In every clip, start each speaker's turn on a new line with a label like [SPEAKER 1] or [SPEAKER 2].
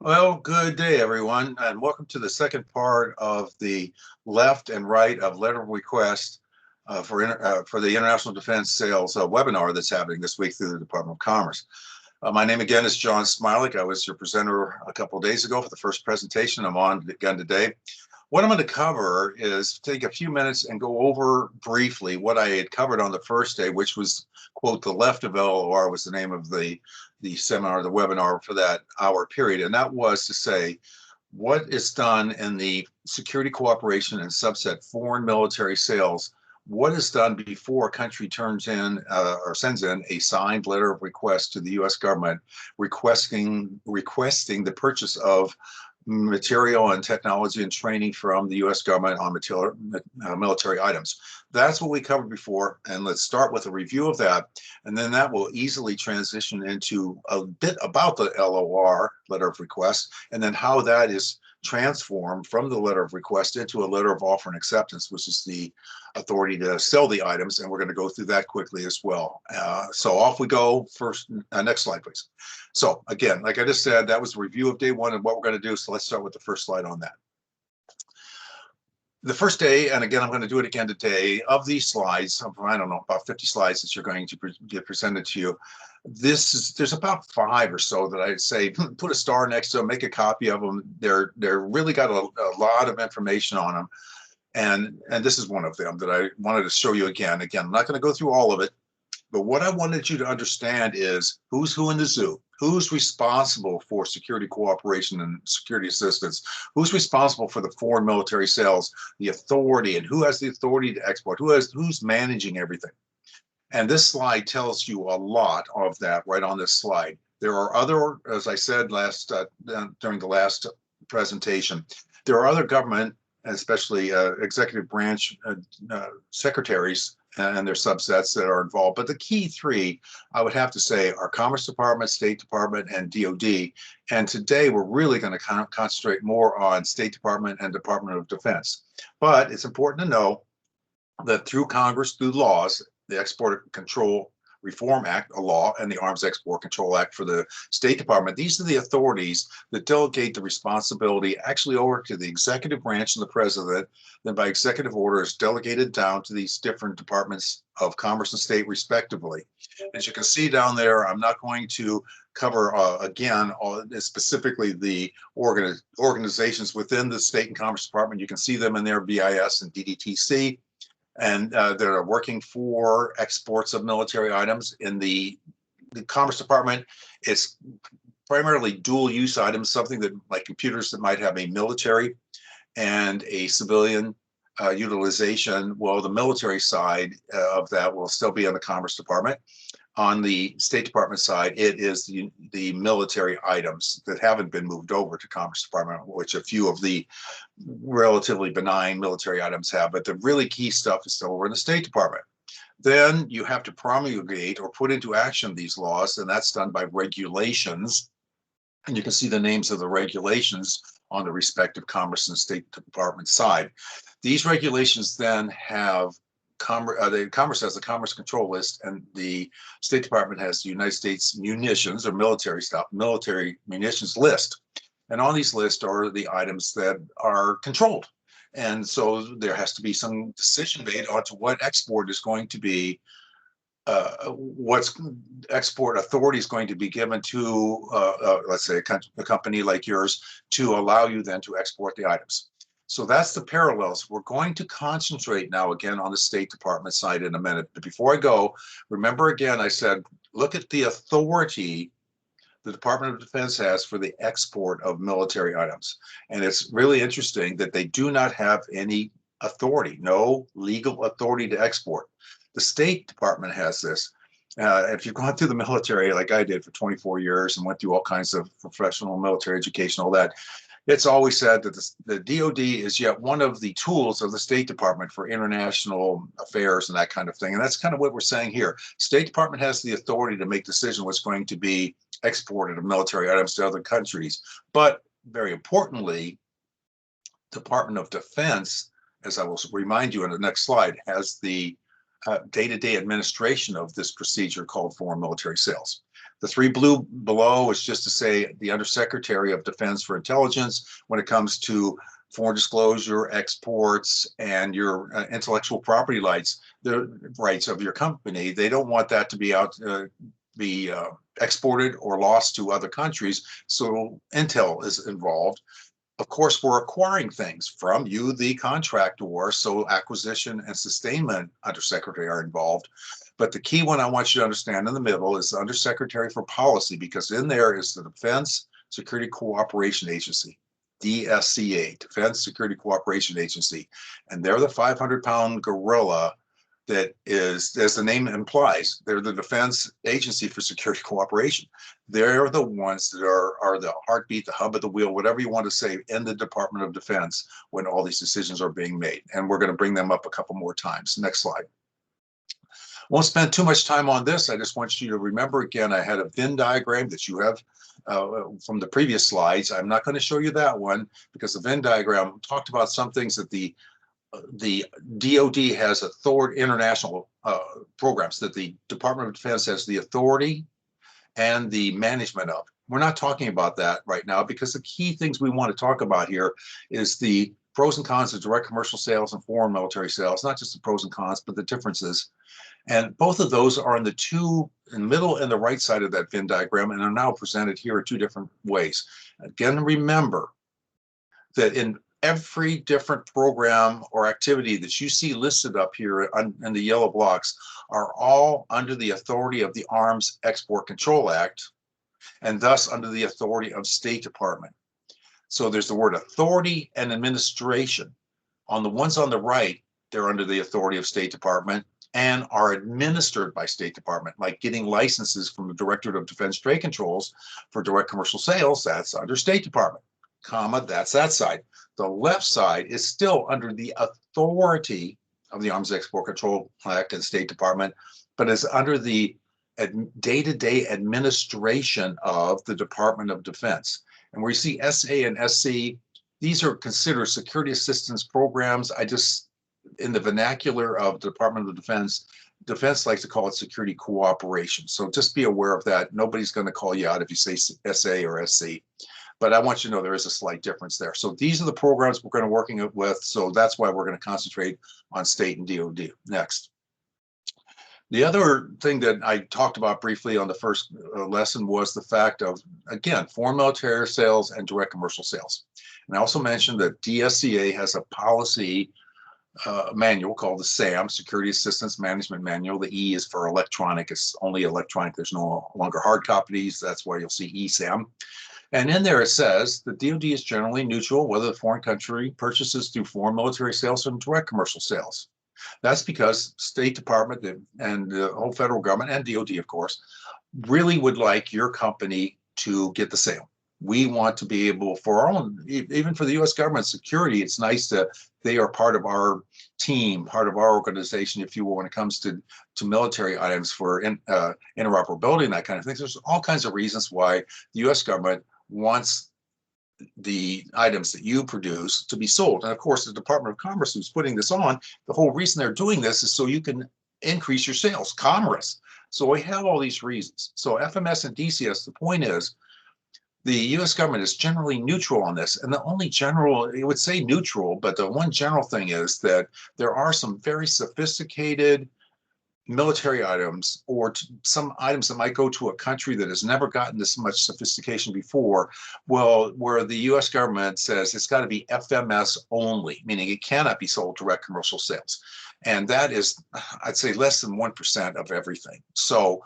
[SPEAKER 1] Well, good day, everyone, and welcome to the second part of the left and right of letter of request for the International Defense Sales webinar that's happening this week through the Department of Commerce. My name again is John Smilek. I was your presenter a couple of days ago for the first presentation. I'm on again today. What I'm going to cover is take a few minutes and go over briefly what I had covered on the first day, which was, quote, the left of LOR was the name of the seminar, the webinar for that hour period. And that was to say, what is done in the security cooperation and subset foreign military sales, what is done before a country turns in or sends in a signed letter of request to the U.S. government requesting the purchase of material and technology and training from the U.S. government on military items. That's what we covered before, and let's start with a review of that, and then that will easily transition into a bit about the LOR, letter of request, and then how that is transformed from the letter of request into a letter of offer and acceptance, which is the authority to sell the items, and we're going to go through that quickly as well. So off we go. First, next slide, please. So again, like I just said, that was a review of day one and what we're going to do. So let's start with the first slide on that. The first day, and again, I'm going to do it again today, of these slides, I don't know, about 50 slides that you're going to get presented to you. There's about 5 or so that I'd say put a star next to them, make a copy of them. They're really got a lot of information on them. And this is one of them that I wanted to show you again. Again, I'm not going to go through all of it, but what I wanted you to understand is who's who in the zoo, who's responsible for security cooperation and security assistance, who's responsible for the foreign military sales, the authority, and who has the authority to export, who's managing everything. And this slide tells you a lot of that right on this slide. There are other, as I said during the last presentation, there are other government, especially executive branch secretaries and their subsets that are involved. But the key 3, I would have to say, are Commerce Department, State Department, and DOD. And today we're really going to concentrate more on State Department and Department of Defense. But it's important to know that through Congress, through laws, the Export Control Reform Act, a law, and the Arms Export Control Act for the State Department, these are the authorities that delegate the responsibility actually over to the executive branch and the president, then by executive order is delegated down to these different departments of Commerce and State respectively. As you can see down there, I'm not going to cover again specifically the organizations within the State and Commerce Department. You can see them in there, BIS and DDTC. And that are working for exports of military items. In the Commerce Department, it's primarily dual use items, something that like computers that might have a military and a civilian utilization. Well, the military side of that will still be in the Commerce Department. On the State Department side, it is the military items that haven't been moved over to Commerce Department, which a few of the relatively benign military items have, but the really key stuff is still over in the State Department. Then you have to promulgate or put into action these laws, and that's done by regulations. And you can see the names of the regulations on the respective Commerce and State Department side. These regulations then have Commerce has the Commerce Control List, and the State Department has the United States munitions or military munitions list. And on these lists are the items that are controlled. And so there has to be some decision made on to what export is going to be, what's export authority is going to be given to, let's say, a company like yours to allow you then to export the items. So that's the parallels. We're going to concentrate now again on the State Department side in a minute. But before I go, remember again, I said, look at the authority the Department of Defense has for the export of military items. And it's really interesting that they do not have any authority, no legal authority to export. The State Department has this. If you've gone through the military like I did for 24 years and went through all kinds of professional military education, all that, it's always said that the DOD is yet one of the tools of the State Department for international affairs and that kind of thing. And that's kind of what we're saying here. State Department has the authority to make decisions what's going to be exported of military items to other countries. But very importantly, Department of Defense, as I will remind you in the next slide, has the day-to-day administration of this procedure called foreign military sales. The three blue below is just to say the Undersecretary of Defense for Intelligence when it comes to foreign disclosure, exports, and your intellectual property rights, the rights of your company. They don't want that to be exported or lost to other countries. So Intel is involved. Of course, we're acquiring things from you, the contractor, so acquisition and sustainment undersecretary are involved. But the key one I want you to understand in the middle is the Undersecretary for Policy, because in there is the Defense Security Cooperation Agency, DSCA, Defense Security Cooperation Agency. And they're the 500-pound gorilla that is, as the name implies, they're the Defense Agency for Security Cooperation. They're the ones that are the heartbeat, the hub of the wheel, whatever you want to say, in the Department of Defense when all these decisions are being made. And we're going to bring them up a couple more times. Next slide. Won't spend too much time on this. I just want you to remember, again, I had a Venn diagram that you have from the previous slides. I'm not going to show you that one because the Venn diagram talked about some things that the DoD has international programs that the Department of Defense has the authority and the management of. We're not talking about that right now because the key things we want to talk about here is the pros and cons of direct commercial sales and foreign military sales, not just the pros and cons, but the differences. And both of those are in the middle and the right side of that Venn diagram and are now presented here in two different ways. Again, remember that in every different program or activity that you see listed up here in the yellow blocks are all under the authority of the Arms Export Control Act, and thus under the authority of State Department. So there's the word authority and administration. On the ones on the right, they're under the authority of State Department and are administered by State Department, like getting licenses from the Directorate of Defense Trade Controls for direct commercial sales, that's under State Department, comma, that's that side. The left side is still under the authority of the Arms Export Control Act and State Department, but is under the day-to-day administration of the Department of Defense. And where you see SA and SC, these are considered security assistance programs. In the vernacular of the Department of Defense likes to call it security cooperation. So just be aware of that. Nobody's going to call you out if you say SA or SC. But I want you to know there is a slight difference there. So these are the programs we're going to be working with. So that's why we're going to concentrate on state and DoD. Next. The other thing that I talked about briefly on the first lesson was the fact of, again, foreign military sales and direct commercial sales. And I also mentioned that DSCA has a policy manual called the SAM, Security Assistance Management Manual. The E is for electronic. It's only electronic. There's no longer hard copies. That's why you'll see ESAM. And in there it says the DoD is generally neutral whether the foreign country purchases through foreign military sales or direct commercial sales. That's because State Department and the whole federal government and DoD, of course, really would like your company to get the sale. We want to be able, for our own, even for the U.S. government security, it's nice that they are part of our team, part of our organization, if you will, when it comes to military items for interoperability and that kind of thing. There's all kinds of reasons why the U.S. government wants the items that you produce to be sold. And of course, the Department of Commerce, who's putting this on, the whole reason they're doing this is so you can increase your sales, commerce. So we have all these reasons. So FMS and DCS, the point is, the U.S. government is generally neutral on this. And the only general, it would say neutral, but the one general thing is that there are some very sophisticated military items or some items that might go to a country that has never gotten this much sophistication before, well, where the U.S. government says it's got to be FMS only, meaning it cannot be sold direct commercial sales. And that is, I'd say, less than 1% of everything. So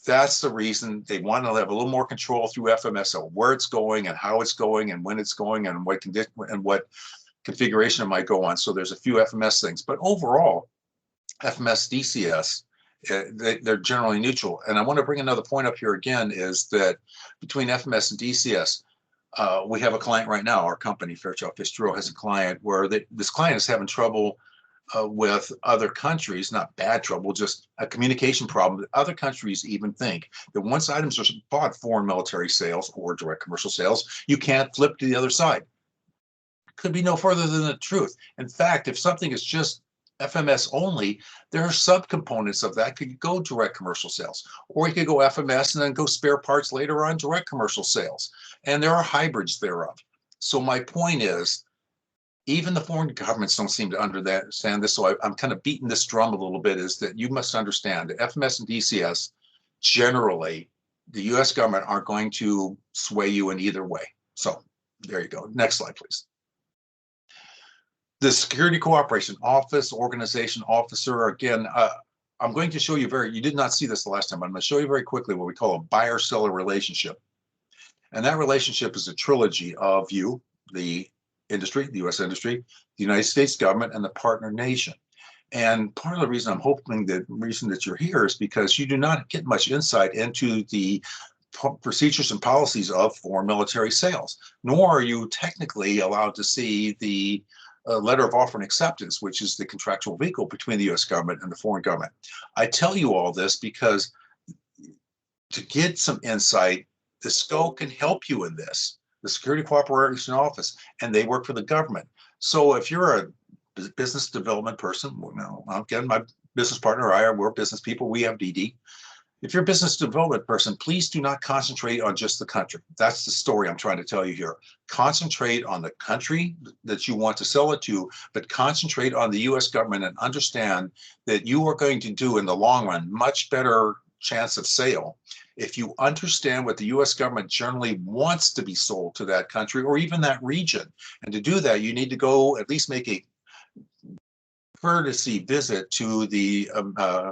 [SPEAKER 1] that's the reason they want to have a little more control through FMS of where it's going and how it's going and when it's going and what condition and what configuration it might go on. So there's a few FMS things, but overall, FMS, DCS, they're generally neutral. And I want to bring another point up here again is that between FMS and DCS, we have a client right now, our company, Fairchild, Fisk, Giroux, has a client where this client is having trouble with other countries, not bad trouble, just a communication problem. Other countries even think that once items are bought foreign military sales or direct commercial sales, you can't flip to the other side. Could be no further than the truth. In fact, if something is just FMS only, there are subcomponents of that. Could go direct commercial sales, or you could go FMS and then go spare parts later on direct commercial sales. And there are hybrids thereof. So my point is, even the foreign governments don't seem to understand this. So I'm kind of beating this drum a little bit, is that you must understand that FMS and DCS, generally, the US government aren't going to sway you in either way. So there you go. Next slide, please. The security cooperation office, organization, officer, again, I'm going to show you you did not see this the last time, but I'm going to show you very quickly what we call a buyer-seller relationship. And that relationship is a trilogy of you, the industry, the US industry, the United States government, and the partner nation. And part of the reason I'm hoping that reason that you're here is because you do not get much insight into the procedures and policies of foreign military sales, nor are you technically allowed to see the letter of offer and acceptance, which is the contractual vehicle between the US government and the foreign government. I tell you all this because to get some insight, the SCO can help you in this, the Security Cooperation Office, and they work for the government. So if you're a business development person, again, my business partner and I we're business people, we have DD. If you're a business development person, please do not concentrate on just the country. That's the story I'm trying to tell you here. Concentrate on the country that you want to sell it to, but concentrate on the US government and understand that you are going to do in the long run much better chance of sale if you understand what the US government generally wants to be sold to that country or even that region. And to do that, you need to go at least make a courtesy visit to the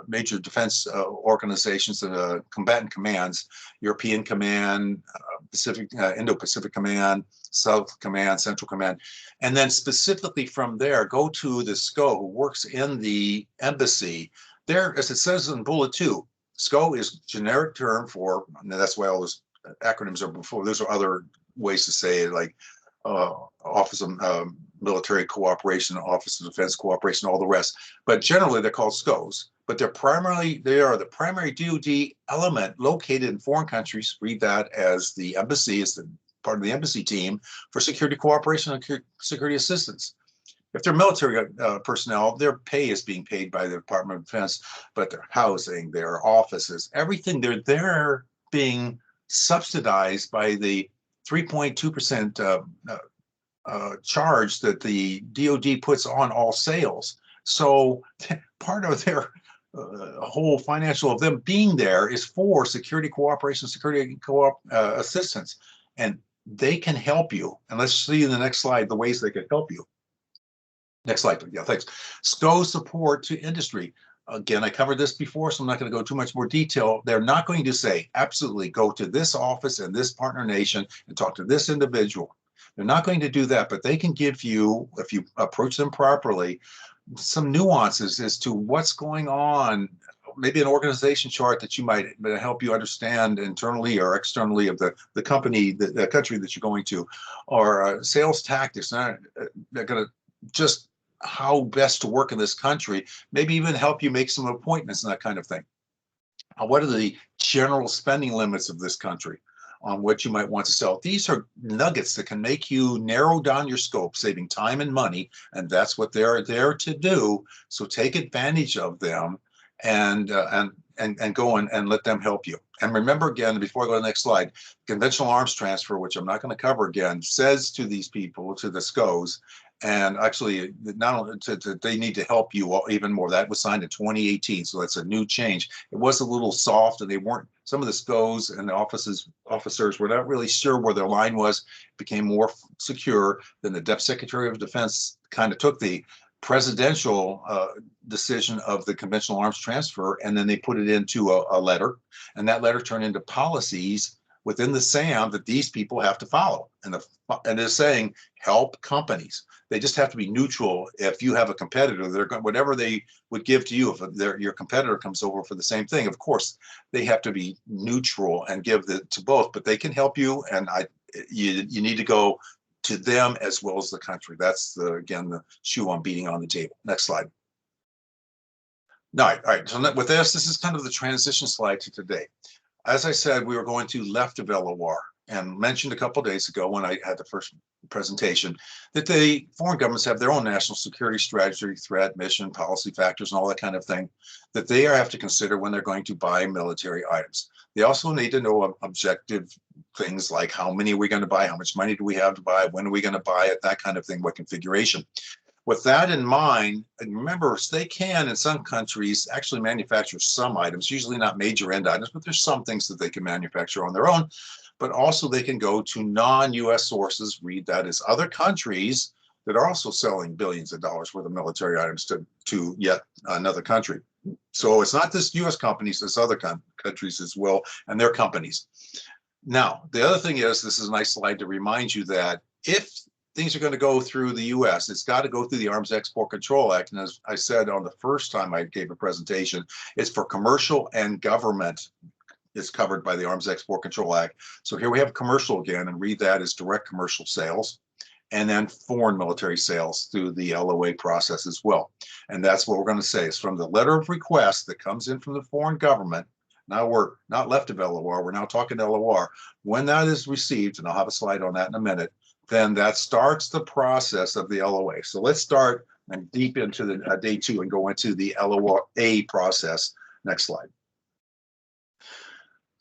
[SPEAKER 1] major defense organizations and combatant commands, European Command, Indo-Pacific Command, South Command, Central Command, and then specifically from there, go to the SCO who works in the embassy. There, as it says in Bullet 2, SCO is generic term for, and that's why all those acronyms are before, those are other ways to say it, like Office of Military Cooperation, Office of Defense Cooperation, all the rest. But generally, they're called SCOs. But they are the primary DoD element located in foreign countries. Read that as the embassy, is the part of the embassy team for security cooperation and security assistance. If they're military personnel, their pay is being paid by the Department of Defense, but their housing, their offices, everything, they're being subsidized by the 3.2% charge that the DoD puts on all sales. So part of their whole financial of them being there is for security cooperation, security assistance, and they can help you. And let's see in the next slide the ways they can help you. Next slide, please. Yeah, thanks. SCO support to industry. Again, I covered this before, so I'm not going to go too much more detail. They're not going to say, absolutely, go to this office and this partner nation and talk to this individual. They're not going to do that, but they can give you, if you approach them properly, some nuances as to what's going on, maybe an organization chart that you might help you understand internally or externally of the company, the country that you're going to, or sales tactics. They're going to just how best to work in this country, maybe even help you make some appointments and that kind of thing. What are the general spending limits of this country on what you might want to sell? These are nuggets that can make you narrow down your scope, saving time and money, and that's what they're there to do. So take advantage of them and go and let them help you. And remember again, before I go to the next slide, conventional arms transfer, which I'm not going to cover again, says to these people, to the SCOs, and actually, not only they need to help you even more. That was signed in 2018, so that's a new change. It was a little soft, and they weren't. Some of the SCOs and the officers were not really sure where their line was. It became more secure. Then the Deputy Secretary of Defense kind of took the presidential decision of the conventional arms transfer, and then they put it into a letter, and that letter turned into policies within the SAM that these people have to follow. And they're saying help companies. They just have to be neutral. If you have a competitor, they're going, whatever they would give to you, if your competitor comes over for the same thing, of course, they have to be neutral and give to both, but they can help you. And you need to go to them as well as the country. That's again, the shoe I'm beating on the table. Next slide. All right. So with this is kind of the transition slide to today. As I said, we were going to left of LOR. and mentioned a couple of days ago when I had the first presentation that the foreign governments have their own national security strategy, threat, mission, policy factors, and all that kind of thing that they have to consider when they're going to buy military items. They also need to know objective things like how many are we going to buy, how much money do we have to buy, when are we going to buy it, that kind of thing, what configuration. With that in mind, and remember, they can, in some countries, actually manufacture some items, usually not major end items, but there's some things that they can manufacture on their own. But also they can go to non-US sources, read that as other countries that are also selling billions of dollars worth of military items to yet another country. So it's not just US companies, it's other countries as well, and their companies. Now, the other thing is, this is a nice slide to remind you that if things are going to go through the US, it's got to go through the Arms Export Control Act. And as I said on the first time I gave a presentation, it's for commercial and government. Is covered by the Arms Export Control Act. So here we have commercial again, and read that as direct commercial sales, and then foreign military sales through the LOA process as well. And that's what we're going to say is from the letter of request that comes in from the foreign government. Now we're not left of LOR, we're now talking LOR. When that is received, and I'll have a slide on that in a minute, then that starts the process of the LOA. So let's start and deep into the day two and go into the LOA process. Next slide.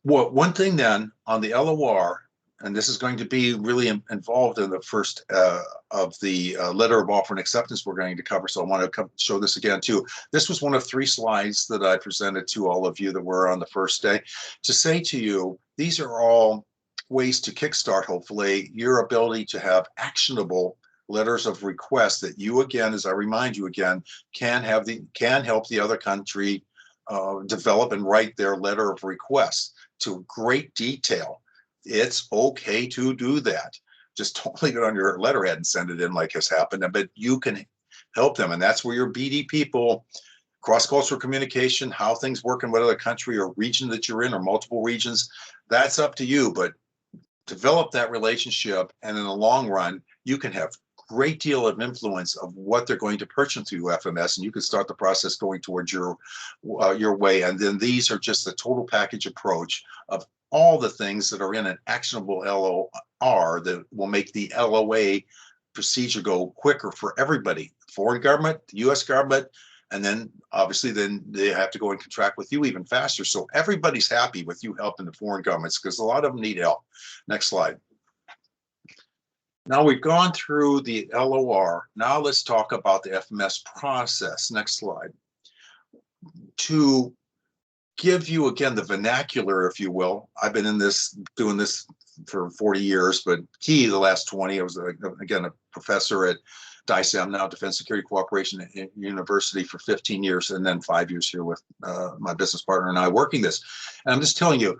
[SPEAKER 1] Well, one thing then on the LOR, and this is going to be really involved in the first of the letter of offer and acceptance we're going to cover. So I want to show this again too. This was one of 3 slides that I presented to all of you that were on the first day to say to you, these are all ways to kickstart, hopefully, your ability to have actionable letters of request that you, again, as I remind you again, can help the other country develop and write their letter of request to great detail. It's okay to do that. Just don't leave it on your letterhead and send it in like has happened, but you can help them. And that's where your BD people, cross-cultural communication, how things work in whatever country or region that you're in or multiple regions, that's up to you. But develop that relationship, and in the long run, you can have great deal of influence of what they're going to purchase through FMS, and you can start the process going towards your way. And then these are just the total package approach of all the things that are in an actionable LOR that will make the LOA procedure go quicker for everybody, foreign government, the US government, and then obviously then they have to go and contract with you even faster. So everybody's happy with you helping the foreign governments because a lot of them need help. Next slide. Now we've gone through the LOR. Now let's talk about the FMS process. Next slide. To give you again the vernacular, if you will, I've been in this, doing this for 40 years, but key the last 20. I was again a professor at DICEM, now Defense Security Cooperation University, for 15 years, and then 5 years here with my business partner and I working this. And I'm just telling you,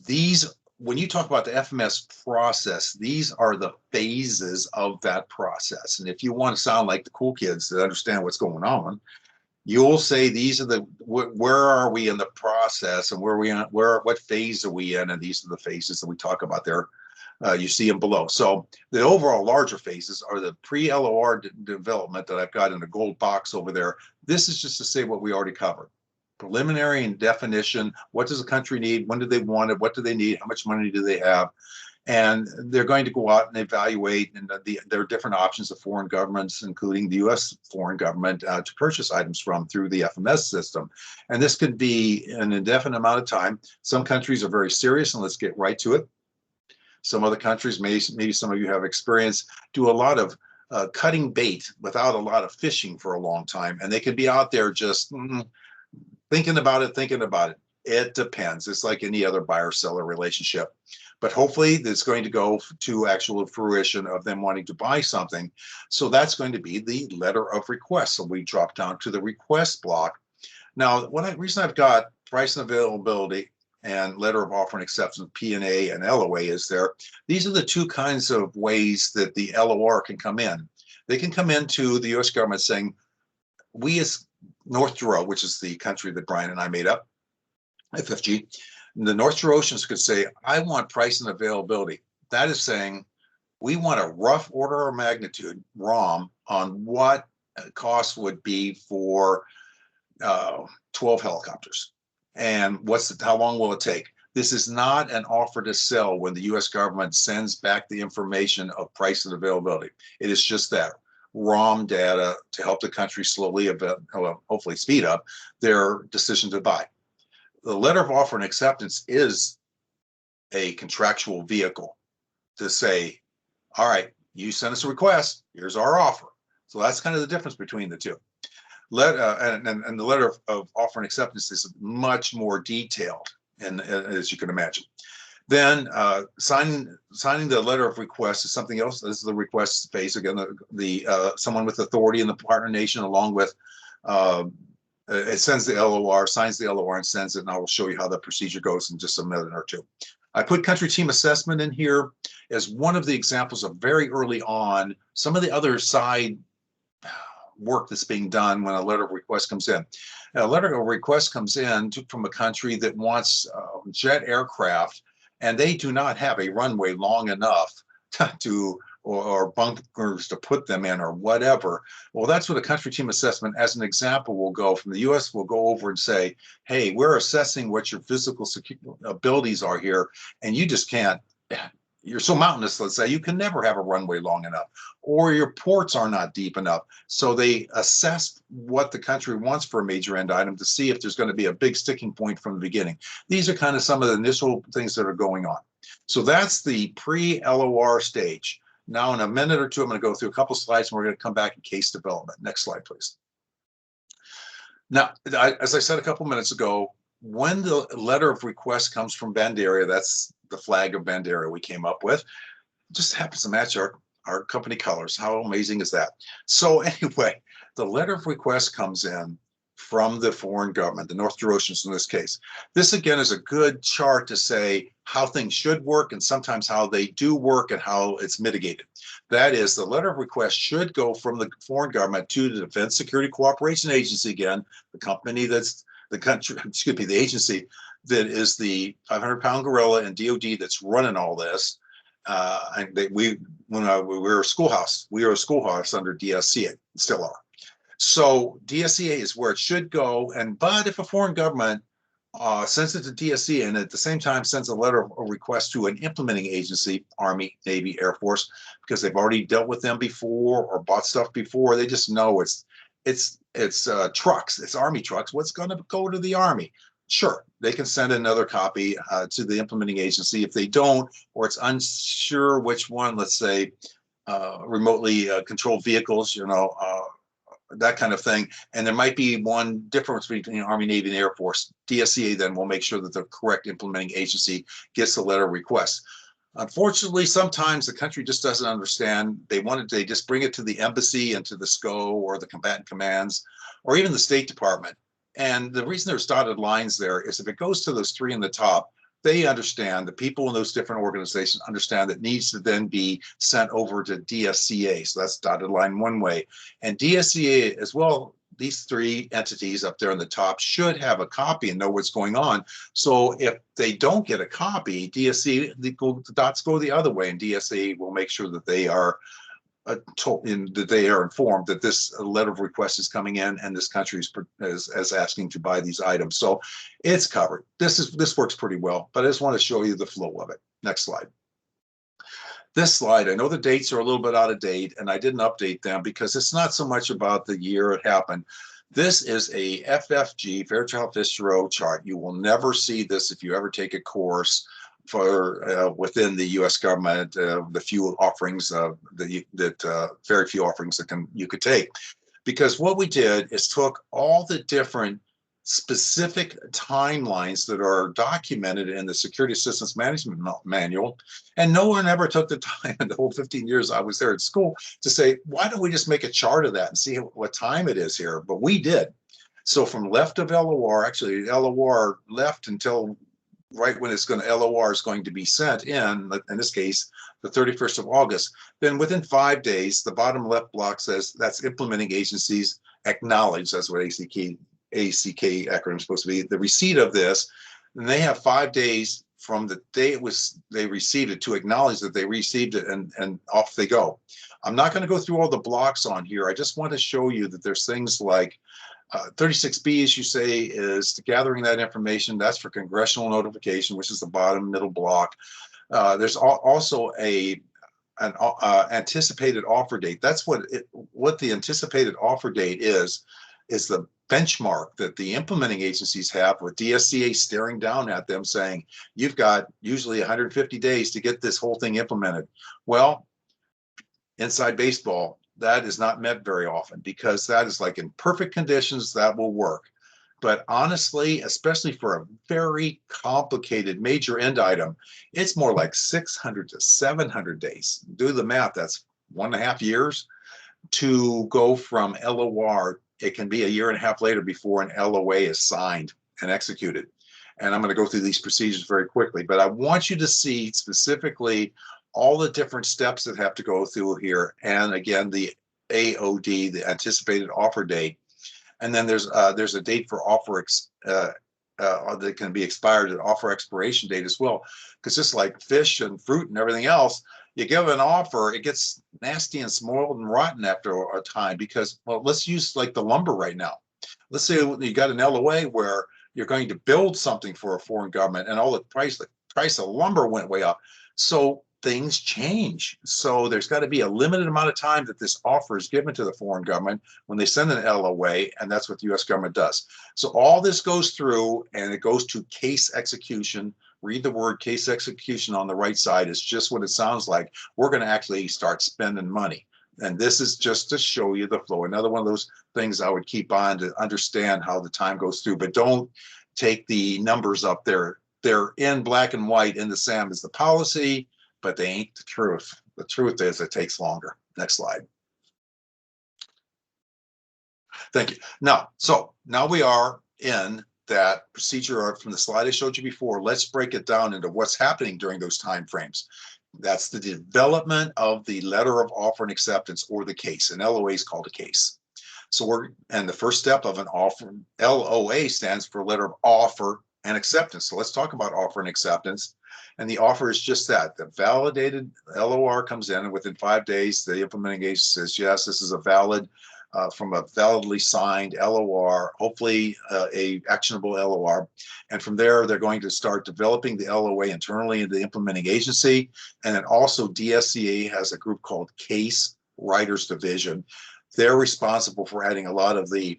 [SPEAKER 1] these, when you talk about the FMS process, these are the phases of that process. And if you want to sound like the cool kids that understand what's going on, you'll say these are the, where are we in the process, and where are we on, what phase are we in, and these are the phases that we talk about there. You see them below. So the overall larger phases are the pre-LOR development that I've got in the gold box over there. This is just to say what we already covered. Preliminary and definition, what does a country need, when do they want it, what do they need, how much money do they have, and they're going to go out and evaluate, and there are different options of foreign governments, including the US foreign government, to purchase items from through the FMS system. And this could be an indefinite amount of time. Some countries are very serious, and let's get right to it. Some other countries, maybe some of you have experience, do a lot of cutting bait without a lot of fishing for a long time, and they can be out there just thinking about it. It depends. It's like any other buyer-seller relationship. But hopefully it's going to go to actual fruition of them wanting to buy something. So that's going to be the letter of request. So we drop down to the request block. Now, reason I've got price and availability and letter of offer and acceptance, P&A and LOA is there. These are the 2 kinds of ways that the LOR can come in. They can come into the US government saying, we as North Giroux, which is the country that Brian and I made up, FFG, the North Giroutians could say, I want price and availability. That is saying, we want a rough order of magnitude, ROM, on what cost would be for 12 helicopters. And how long will it take? This is not an offer to sell when the U.S. government sends back the information of price and availability. It is just that ROM data to help the country slowly, well, hopefully speed up their decision to buy. The letter of offer and acceptance is a contractual vehicle to say, all right, you sent us a request, here's our offer. So that's kind of the difference between the two. And the letter of offer and acceptance is much more detailed, and as you can imagine. Then signing the letter of request is something else. This is the request phase. Again, someone with authority in the partner nation, along with it sends the LOR, signs the LOR, and sends it. And I will show you how the procedure goes in just a minute or two. I put country team assessment in here as one of the examples of very early on some of the other side work that's being done when a letter of request comes in. A letter of request comes in from a country that wants jet aircraft, and they do not have a runway long enough or bunkers to put them in or whatever. Well, that's what a country team assessment, as an example, will go from. The U.S. will go over and say, hey, we're assessing what your physical abilities are here, and you just can't. You're so mountainous, let's say, you can never have a runway long enough, or your ports are not deep enough. So they assess what the country wants for a major end item to see if there's going to be a big sticking point from the beginning. These are kind of some of the initial things that are going on. So that's the pre-LOR stage. Now, in a minute or two, I'm going to go through a couple slides, and we're going to come back in case development. Next slide, please. Now, as I said a couple minutes ago, when the letter of request comes from Bandaria, that's the flag of Bandaria we came up with, it just happens to match our company colors. How amazing is that? So anyway, the letter of request comes in from the foreign government, the North Giroux in this case. This, again, is a good chart to say how things should work and sometimes how they do work and how it's mitigated. That is, the letter of request should go from the foreign government to the Defense Security Cooperation Agency, again, the company that's the country, excuse me, the agency that is the 500-pound gorilla in DOD that's running all this. And when we were a schoolhouse, under DSCA, still are. So DSCA is where it should go. But if a foreign government sends it to DSCA and at the same time sends a letter of request to an implementing agency, Army, Navy, Air Force, because they've already dealt with them before or bought stuff before, they just know it's trucks, it's Army trucks. What's going to go to the Army? Sure, they can send another copy to the implementing agency. If they don't, or it's unsure which one, let's say remotely controlled vehicles, that kind of thing. And there might be one difference between Army, Navy, and Air Force. DSCA then will make sure that the correct implementing agency gets the letter of request. Unfortunately, sometimes the country just doesn't understand. They just bring it to the embassy and to the SCO or the combatant commands or even the State Department. And the reason there's dotted lines there is if it goes to those three in the top, they understand, the people in those different organizations understand that it needs to then be sent over to DSCA. So that's dotted line one way. And DSCA as well, these three entities up there in the top should have a copy and know what's going on. So if they don't get a copy, DSCA, the dots go the other way, and DSCA will make sure that they are informed that this letter of request is coming in and this country is asking to buy these items. So it's covered. This works pretty well, but I just want to show you the flow of it. Next slide. This slide, I know the dates are a little bit out of date, and I didn't update them because it's not so much about the year it happened. This is a FFG, Fairchild Fisk Giroux chart. You will never see this if you ever take a course for within the U.S. government. The few offerings very few offerings that you could take, because what we did is took all the different specific timelines that are documented in the Security Assistance Management Manual, and no one ever took the time in the whole 15 years I was there at school to say, why don't we just make a chart of that and see what time it is here? But we did. So from left of LOR, actually LOR left until right when LOR is going to be sent in this case, the 31st of August, then within 5 days, the bottom left block says that's implementing agencies acknowledge, that's what ACK acronym is supposed to be, the receipt of this, and they have 5 days from the day they received it to acknowledge that they received it, and off they go. I'm not going to go through all the blocks on here. I just want to show you that there's things like 36B, as you say, is the gathering that information. That's for congressional notification, which is the bottom middle block. There's also an anticipated offer date. That's what the anticipated offer date is the benchmark that the implementing agencies have, with DSCA staring down at them saying, you've got usually 150 days to get this whole thing implemented. Well, inside baseball, that is not met very often, because that is like in perfect conditions that will work. But honestly, especially for a very complicated major end item, it's more like 600 to 700 days. Do the math, that's 1.5 years to go from LOR. It can be a year and a half later before an LOA is signed and executed. And I'm going to go through these procedures very quickly, but I want you to see specifically all the different steps that have to go through here. And again, the AOD, the anticipated offer date. And then there's a date for offer that can be expired, an offer expiration date as well. Because just like fish and fruit and everything else, you give an offer, it gets nasty and spoiled and rotten after a time. Because, well, let's use like the lumber right now. Let's say you got an LOA where you're going to build something for a foreign government, and all the price of lumber went way up. So things change. So there's got to be a limited amount of time that this offer is given to the foreign government when they send an LOA, and that's what the U.S. government does. So all this goes through, and it goes to case execution. Read the word case execution on the right side. It's just what it sounds like. We're going to actually start spending money. And this is just to show you the flow. Another one of those things I would keep on to understand how the time goes through, but don't take the numbers up there. They're in black and white in the SAM is the policy, but they ain't the truth. The truth is it takes longer. Next slide. Thank you. Now we are in that procedure from the slide I showed you before. Let's break it down into what's happening during those time frames. That's the development of the letter of offer and acceptance, or the case. An LOA is called a case. So the first step of an offer, LOA stands for letter of offer and acceptance. So let's talk about offer and acceptance. And the offer is just that. The validated LOR comes in, and within 5 days, the implementing agency says, yes, this is a valid, from a validly signed LOR, hopefully a actionable LOR. And from there, they're going to start developing the LOA internally in the implementing agency. And then also DSCA has a group called Case Writers Division. They're responsible for adding a lot of the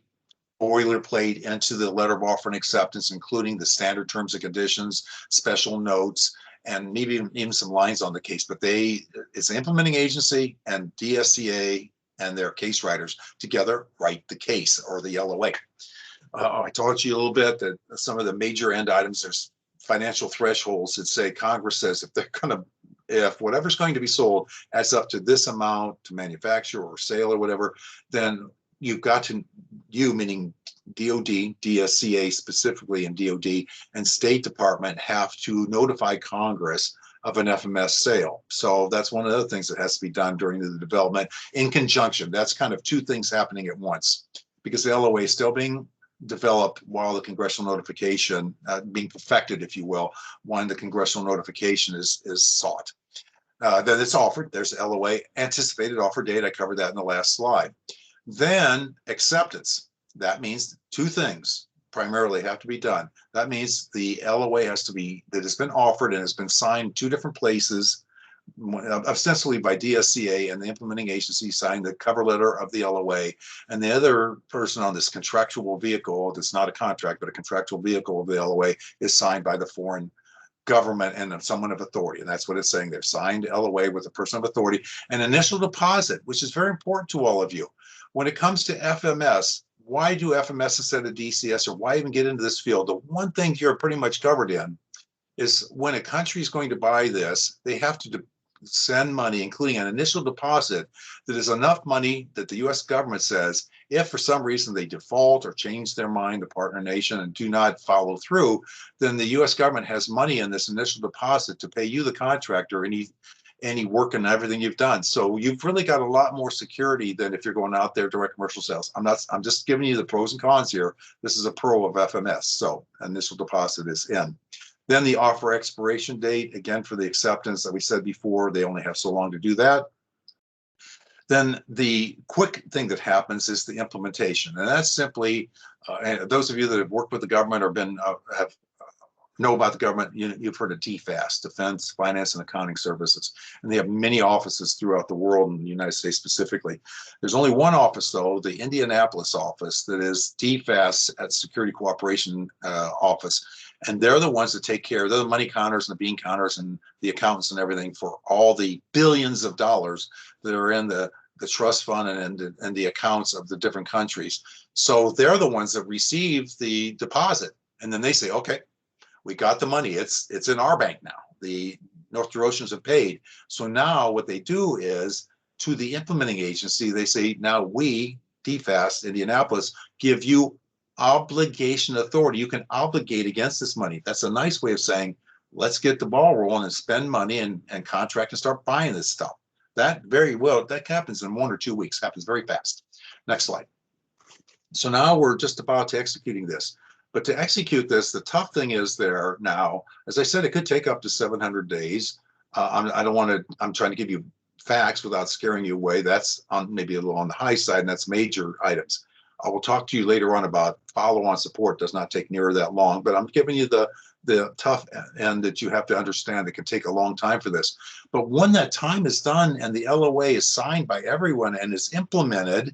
[SPEAKER 1] boilerplate into the letter of offer and acceptance, including the standard terms and conditions, special notes, and maybe even some lines on the case. But it's an implementing agency, and DSCA and their case writers together write the case, or the LOA. I told you a little bit that some of the major end items, there's financial thresholds that say, Congress says if whatever's going to be sold adds up to this amount to manufacture or sale or whatever, then you've got to, meaning DOD, DSCA specifically, and DOD and State Department have to notify Congress of an FMS sale. So that's one of the things that has to be done during the development in conjunction. That's kind of two things happening at once, because the LOA is still being developed while the congressional notification being perfected, if you will, when the congressional notification is sought. Then it's offered. There's LOA, anticipated offer date. I covered that in the last slide. Then acceptance. That means two things primarily have to be done. That means the LOA has to be, that has been offered and has been signed 2 different places, ostensibly by DSCA, and the implementing agency signed the cover letter of the LOA, and the other person on this contractual vehicle, that's not a contract, but a contractual vehicle of the LOA, is signed by the foreign government and someone of authority. And that's what it's saying there. Signed LOA with a person of authority. An initial deposit, which is very important to all of you. When it comes to FMS, why do FMS instead of DCS, or why even get into this field? The one thing you're pretty much covered in is when a country is going to buy this, they have to send money, including an initial deposit that is enough money that the U.S. government says, if for some reason they default or change their mind, the partner nation, and do not follow through, then the U.S. government has money in this initial deposit to pay you, the contractor, any work and everything you've done. So you've really got a lot more security than if you're going out there direct commercial sales. I'm just giving you the pros and cons here. This is a pro of FMS. So initial deposit is in. Then the offer expiration date, again, for the acceptance that we said before, they only have so long to do that. Then the quick thing that happens is the implementation, and that's simply, and those of you that have worked with the government or been have know about the government, you've heard of DFAS, Defense, Finance, and Accounting Services, and they have many offices throughout the world, in the United States specifically. There's only one office, though, the Indianapolis office, that is DFAS at Security Cooperation Office, and they're the ones that take care. They're the money counters and the bean counters and the accountants and everything for all the billions of dollars that are in the trust fund and the accounts of the different countries. So they're the ones that receive the deposit, and then they say, okay, we got the money. It's in our bank now. The North Eurasians have paid. So now what they do is, to the implementing agency, they say, now we, DFAS, Indianapolis, give you obligation authority. You can obligate against this money. That's a nice way of saying, let's get the ball rolling and spend money and contract and start buying this stuff. That very well, that happens in 1 or 2 weeks, happens very fast. Next slide. So now we're just about to executing this. But to execute this, the tough thing is there now, as I said, it could take up to 700 days. I don't want to, I'm trying to give you facts without scaring you away. That's on maybe a little on the high side, and that's major items. I will talk to you later on about follow-on support. Does not take near that long, but I'm giving you the tough end that you have to understand. It can take a long time for this. But when that time is done and the LOA is signed by everyone and is implemented,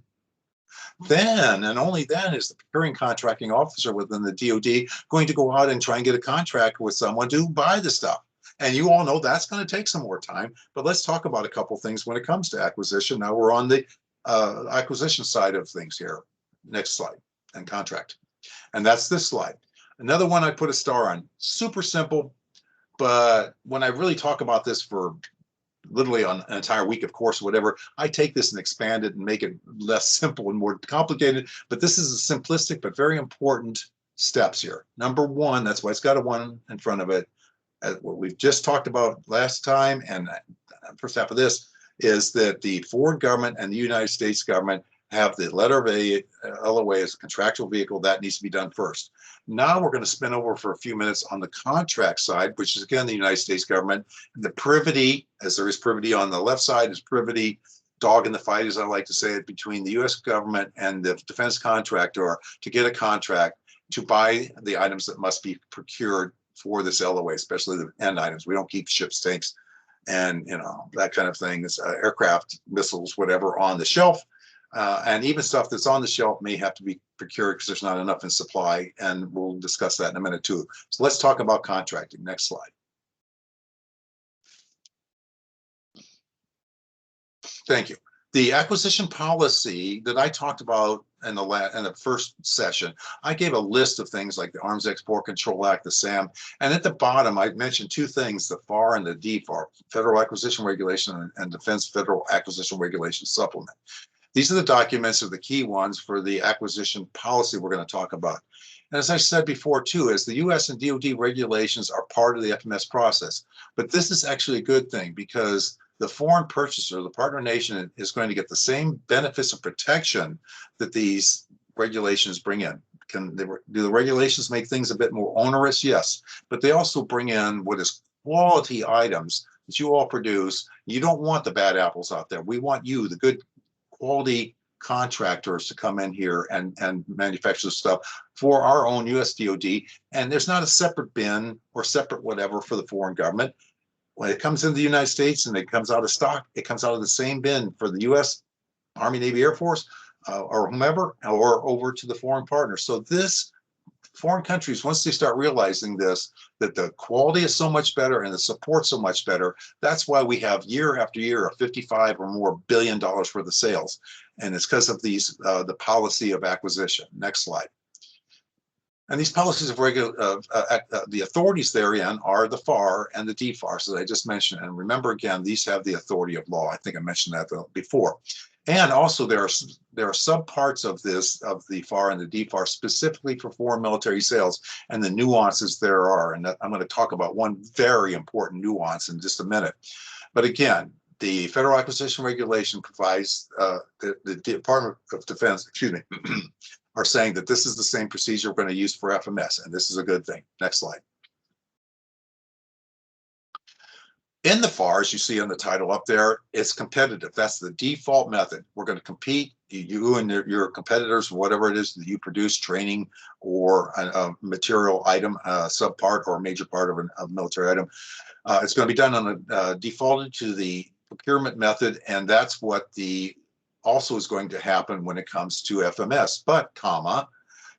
[SPEAKER 1] then and only then is the procuring contracting officer within the DoD going to go out and try and get a contract with someone to buy the stuff. And you all know that's going to take some more time. But let's talk about a couple things when it comes to acquisition. Now we're on the acquisition side of things here. Next slide, and contract. And that's this slide. Another one I put a star on. Super simple, but when I really talk about this for literally on an entire week of course, whatever, I take this and expand it and make it less simple and more complicated. But this is a simplistic but very important steps here. Number one, that's why it's got a 1 in front of it. What we've just talked about last time and first half of this is that the foreign government and the United States government have the letter of a LOA as a contractual vehicle. That needs to be done first. Now we're going to spin over for a few minutes on the contract side, which is again the United States government. The privity, as there is privity on the left side, is privity, dog in the fight, as I like to say it, between the U.S. government and the defense contractor to get a contract to buy the items that must be procured for this LOA, especially the end items. We don't keep ships, tanks, and that kind of thing. It's aircraft, missiles, whatever on the shelf. And even stuff that's on the shelf may have to be procured because there's not enough in supply, and we'll discuss that in a minute too. So let's talk about contracting. Next slide. Thank you. The acquisition policy that I talked about in the first session, I gave a list of things like the Arms Export Control Act, the SAM, and at the bottom I mentioned two things: the FAR and the DFAR, Federal Acquisition Regulation and Defense Federal Acquisition Regulation Supplement. These are the documents, are the key ones for the acquisition policy we're going to talk about. And as I said before too, as the US and DoD regulations are part of the FMS process, but this is actually a good thing because the foreign purchaser, the partner nation, is going to get the same benefits of protection that these regulations bring in. Do the regulations make things a bit more onerous? Yes, but they also bring in what is quality items that you all produce. You don't want the bad apples out there. We want you, the good quality contractors, to come in here and manufacture stuff for our own US DoD. And there's not a separate bin or separate whatever for the foreign government. When it comes into the United States and it comes out of stock, it comes out of the same bin for the US Army, Navy, Air Force, or whomever, or over to the foreign partner. So this, foreign countries, once they start realizing this, that the quality is so much better and the support so much better, that's why we have year after year of $55 or more billion worth of sales. And it's because of these, the policy of acquisition. Next slide. And these policies of the authorities therein are the FAR and the DFAR, as I just mentioned. And remember, again, these have the authority of law. I think I mentioned that before. And also there are subparts of this, of the FAR and the DFAR, specifically for foreign military sales and the nuances there are. And I'm going to talk about one very important nuance in just a minute. But again, the Federal Acquisition Regulation provides the Department of Defense, excuse me, are saying that this is the same procedure we're going to use for FMS, and this is a good thing. Next slide. In the FAR, as you see on the title up there, it's competitive. That's the default method. We're going to compete, you and your competitors, whatever it is that you produce, training or a material item, a subpart or a major part of a military item. It's going to be done on a defaulted to the procurement method, and that's what also is going to happen when it comes to FMS. But, comma,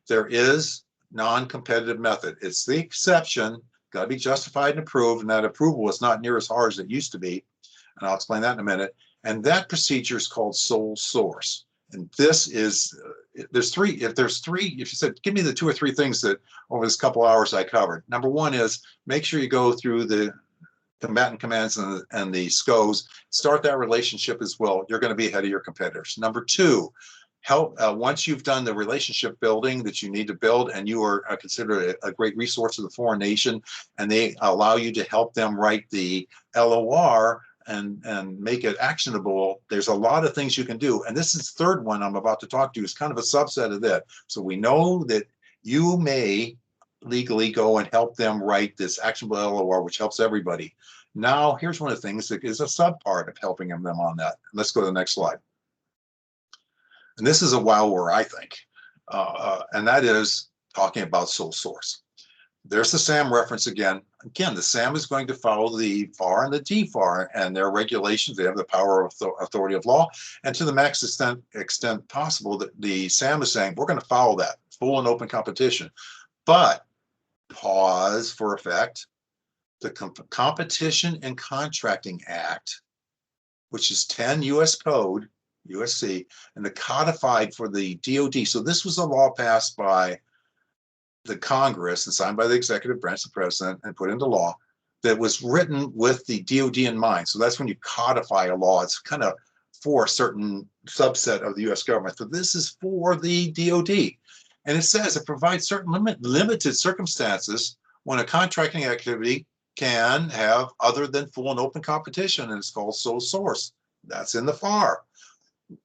[SPEAKER 1] there is non-competitive method. It's the exception. Got to be justified and approved, and that approval is not near as hard as it used to be, and I'll explain that in a minute. And that procedure is called sole source. And this is, there's three, if you said, give me the 2 or 3 things that over this couple hours I covered. Number one is make sure you go through the combatant commands and the SCOs, start that relationship as well. You're going to be ahead of your competitors. Number two, help once you've done the relationship building that you need to build, and you are considered a great resource to the foreign nation, and they allow you to help them write the LOR and make it actionable. There's a lot of things you can do, and this is the third one I'm about to talk to is kind of a subset of that. So we know that you may legally go and help them write this actionable LOR, which helps everybody. Now here's one of the things that is a subpart of helping them on that. Let's go to the next slide. And this is a wower, I think, and that is talking about sole source. There's the SAM reference again. Again, the SAM is going to follow the FAR and the DFAR and their regulations. They have the power of authority of law, and to the max extent possible, that the SAM is saying we're going to follow that full and open competition. But pause for effect. The Competition and Contracting Act, which is 10 U.S. Code. USC, and the codified for the DOD. So this was a law passed by the Congress and signed by the executive branch, the president, and put into law that was written with the DOD in mind. So that's when you codify a law. It's kind of for a certain subset of the U.S. government. So this is for the DOD. And it says it provides certain limited circumstances when a contracting activity can have other than full and open competition, and it's called sole source. That's in the FAR.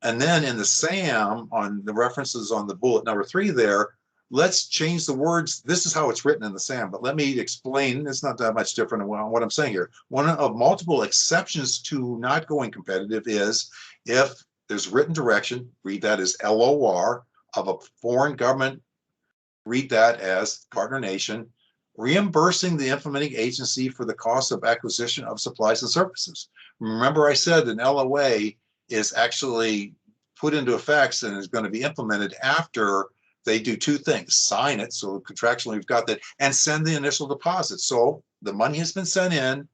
[SPEAKER 1] And then in the SAM, on the references on the bullet number 3 there, let's change the words. This is how it's written in the SAM, but let me explain. It's not that much different than what I'm saying here. One of multiple exceptions to not going competitive is if there's written direction, read that as LOR, of a foreign government, read that as partner nation, reimbursing the implementing agency for the cost of acquisition of supplies and services. Remember I said an LOA is actually put into effect and is going to be implemented after they do 2 things: sign it, so contractually we've got that, and send the initial deposit. So the money has been sent in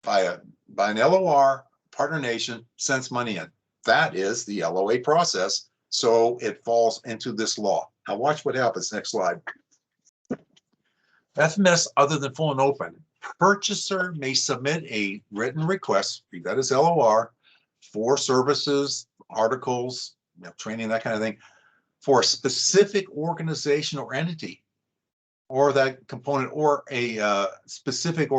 [SPEAKER 1] by an LOR, partner nation sends money in. That is the LOA process. So it falls into this law. Now watch what happens. Next slide. FMS other than full and open. Purchaser may submit a written request, read that as LOR, for services, articles, training, that kind of thing, for a specific organization or entity, or that component, or a specific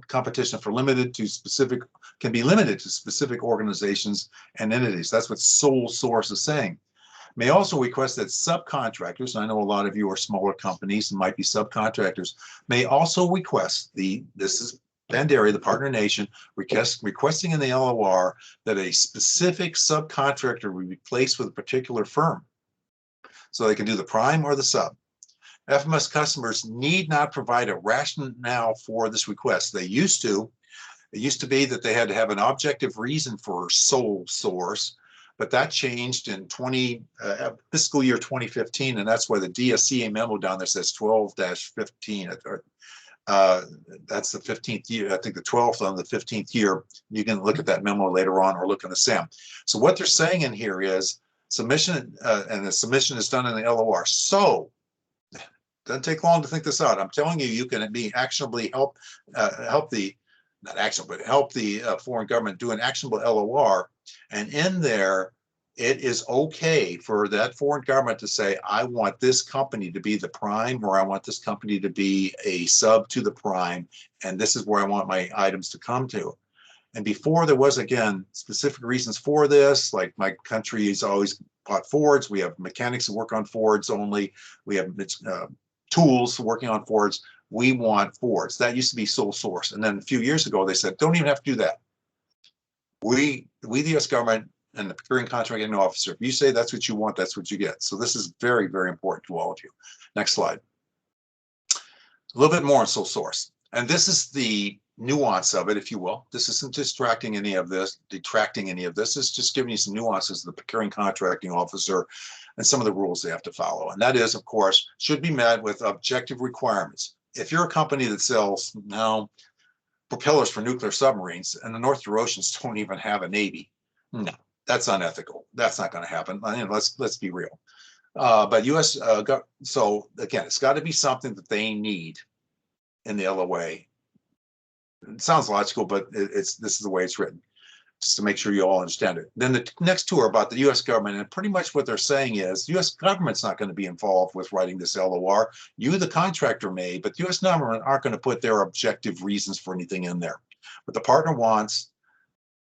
[SPEAKER 1] competition for limited to specific, can be limited to specific organizations and entities. That's what sole source is saying. May also request that subcontractors, and I know a lot of you are smaller companies and might be subcontractors, may also request this is Pandaria, the partner nation, requesting in the LOR that a specific subcontractor be replaced with a particular firm, so they can do the prime or the sub. FMS customers need not provide a rationale for this request. They used to. It used to be that they had to have an objective reason for sole source, but that changed in fiscal year 2015, and that's why the DSCA memo down there says 12-15. That's the 15th year, I think the 12th on the 15th year. You can look at that memo later on or look in the SAM. So what they're saying in here is submission, and the submission is done in the LOR. So it doesn't take long to think this out. I'm telling you, you can be actionably help the foreign government do an actionable LOR, and in there, it is okay for that foreign government to say, I want this company to be the prime, or I want this company to be a sub to the prime, and this is where I want my items to come to. And before there was, again, specific reasons for this, like my country has always bought Fords. We have mechanics who work on Fords only. We have tools working on Fords. we want Fords. That used to be sole source. And then a few years ago, they said, don't even have to do that. We the U.S. government and the procuring contracting officer, if you say that's what you want, that's what you get. So this is very, very important to all of you. Next slide. A little bit more on sole source. And this is the nuance of it, if you will. This isn't detracting any of this. It's just giving you some nuances of the procuring contracting officer and some of the rules they have to follow. And that is, of course, should be met with objective requirements. If you're a company that sells now propellers for nuclear submarines and the North Oceans don't even have a Navy, no, that's unethical. That's not going to happen. I mean, let's be real. But U.S. So again, it's got to be something that they need in the LOA. It sounds logical, but this is the way it's written, just to make sure you all understand it. Then the next two are about the U.S. government, and pretty much what they're saying is the U.S. government's not going to be involved with writing this LOR. You, the contractor, may, but the U.S. government aren't going to put their objective reasons for anything in there. What the partner wants,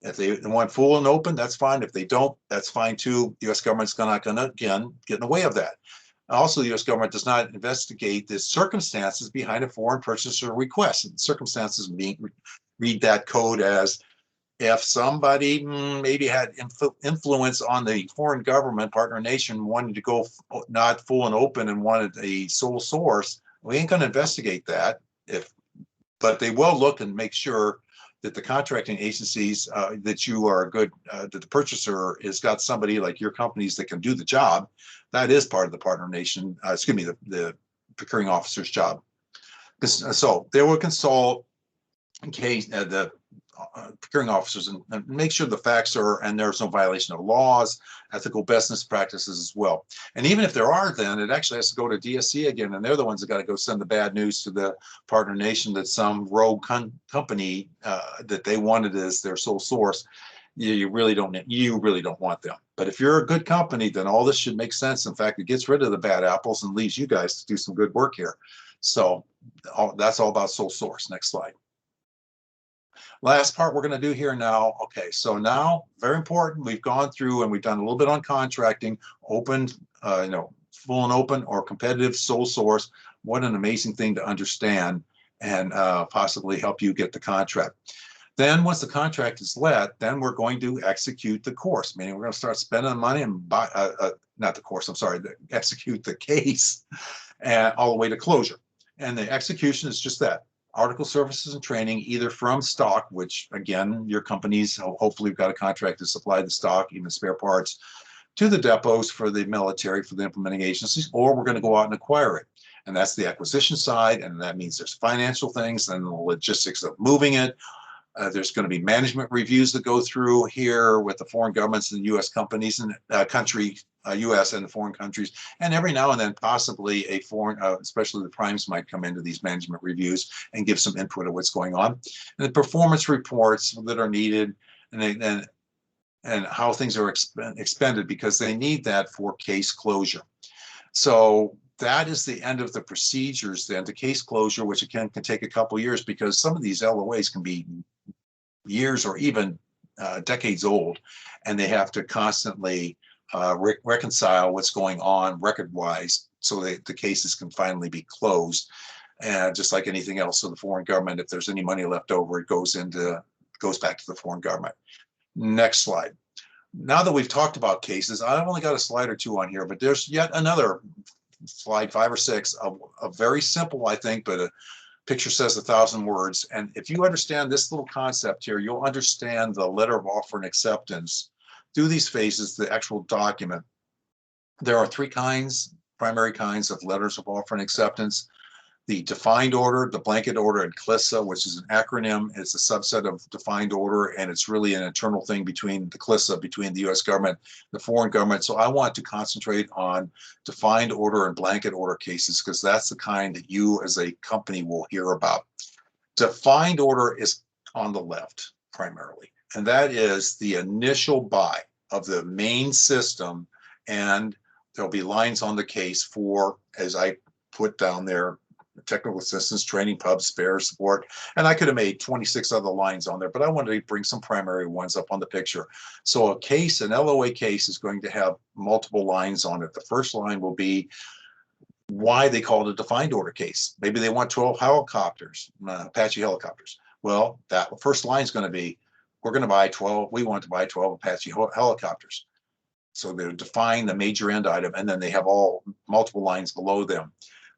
[SPEAKER 1] if they want full and open, that's fine. If they don't, that's fine too. The U.S. government's not going to, again, get in the way of that. Also, the U.S. government does not investigate the circumstances behind a foreign purchaser request. And circumstances being, read that code as if somebody maybe had influence on the foreign government, partner nation, wanted to go not full and open and wanted a sole source, we ain't going to investigate that. But they will look and make sure that the contracting agencies that you are good, that the purchaser has got somebody like your companies that can do the job. That is part of the partner nation, the procuring officer's job. So they will consult in case the procuring officers and make sure the facts are, and there's no violation of laws, ethical business practices as well. And even if there are, then it actually has to go to DSC again, and they're the ones that got to go send the bad news to the partner nation that some rogue company that they wanted as their sole source. You really don't want them. But if you're a good company, then all this should make sense. In fact, it gets rid of the bad apples and leaves you guys to do some good work here. So that's all about sole source. Next slide. Last part we're going to do here now. Okay, so now, very important, we've gone through and we've done a little bit on contracting, open, full and open or competitive sole source. What an amazing thing to understand and possibly help you get the contract. Then once the contract is let, then we're going to execute the course, meaning we're going to start spending the money and buy, not the course, I'm sorry, execute the case and all the way to closure. And the execution is just that. Article services and training, either from stock, which again, your companies hopefully have got a contract to supply the stock, even spare parts, to the depots for the military, for the implementing agencies, or we're going to go out and acquire it. And that's the acquisition side. And that means there's financial things and the logistics of moving it. There's going to be management reviews that go through here with the foreign governments and U.S. companies and U.S. and the foreign countries. And every now and then, possibly a foreign, especially the primes might come into these management reviews and give some input of what's going on. And the performance reports that are needed and how things are expended, because they need that for case closure. So that is the end of the procedures then to case closure, which again can take a couple of years because some of these LOAs can be years or even decades old, and they have to constantly reconcile what's going on record-wise so that the cases can finally be closed. And just like anything else, so the foreign government, if there's any money left over, it goes back to the foreign government. Next slide. Now that we've talked about cases, I've only got a slide or two on here, but there's yet another slide, 5 or 6, of a very simple, I think, but a picture says 1,000 words. And if you understand this little concept here, you'll understand the letter of offer and acceptance through these phases, the actual document. There are 3 primary kinds of letters of offer and acceptance. The defined order, the blanket order, and CLISA, which is an acronym. It's a subset of defined order, and it's really an internal thing between the CLISA, between the U.S. government, the foreign government. So I want to concentrate on defined order and blanket order cases because that's the kind that you as a company will hear about. Defined order is on the left primarily, and that is the initial buy of the main system, and there'll be lines on the case for, as I put down there, technical assistance, training, pubs, spares, support, and I could have made 26 other lines on there, but I wanted to bring some primary ones up on the picture. So a case, an LOA case, is going to have multiple lines on it. The first line will be why they call it a defined order case. Maybe they want 12 helicopters, Apache helicopters. Well, that first line is going to be, we're going to buy 12, we want to buy 12 Apache helicopters. So they define the major end item, and then they have all multiple lines below them.